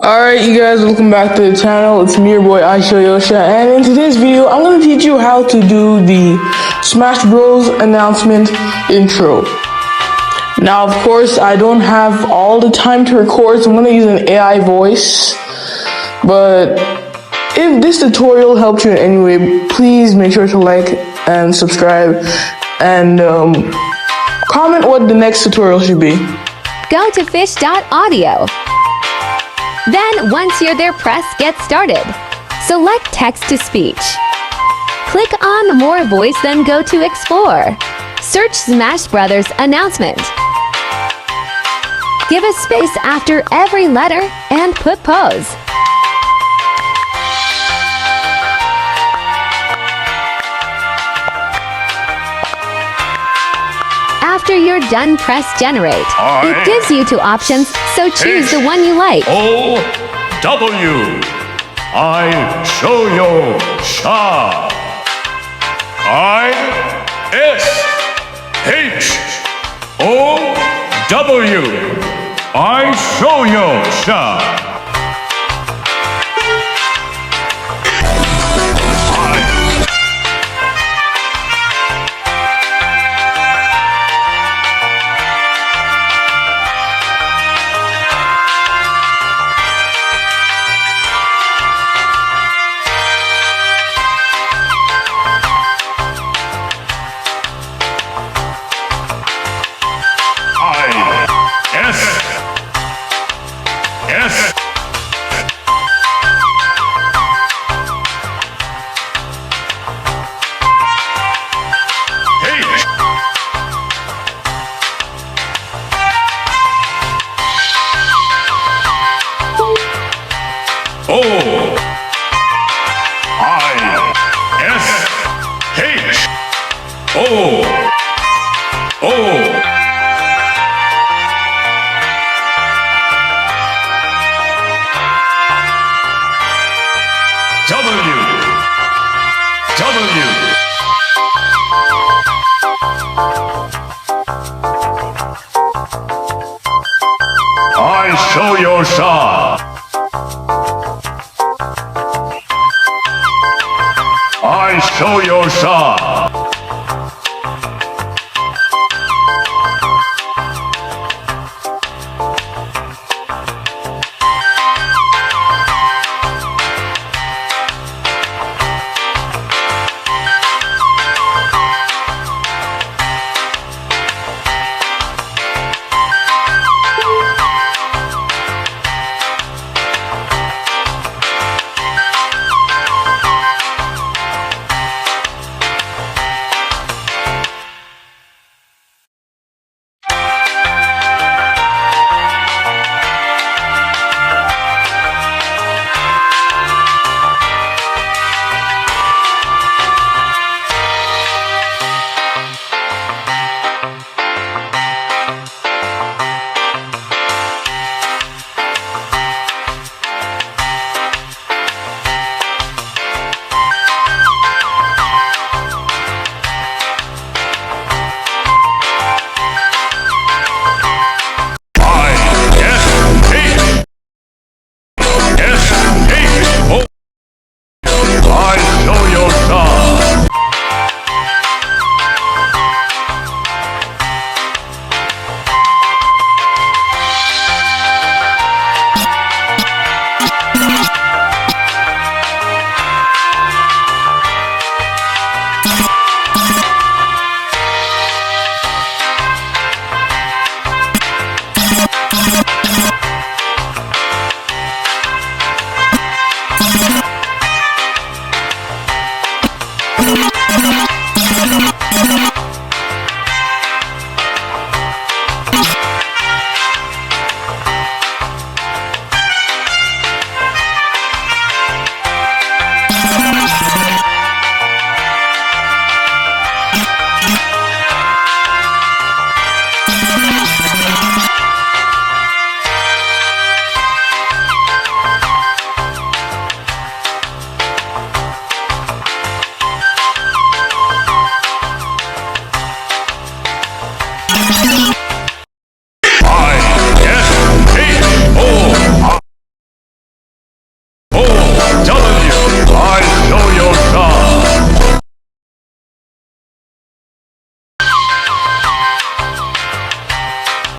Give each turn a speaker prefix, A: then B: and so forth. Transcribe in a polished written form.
A: Alright, you guys, welcome back to the channel. It's me, your boy, Yosha, and in today's video, I'm going to teach you how to do the Smash Bros. Announcement intro. Now, of course, I don't have all the time to record, so I'm going to use an AI voice. But if this tutorial helped you in any way, please make sure to like and subscribe and comment what the next tutorial should be.
B: Go to fish.audio. Then, once you're there, press Get Started. Select Text to Speech. Click on More Voice, then go to Explore. Search Smash Brothers Announcement. Give a space after every letter and put pause. After you're done, press Generate. It gives you two options, so choose the one you like.
C: O-W. I-show-yo-sha. I-S-H-O-W. I-show-yo-sha. I-show-yo-sha. I-show-yo-sha.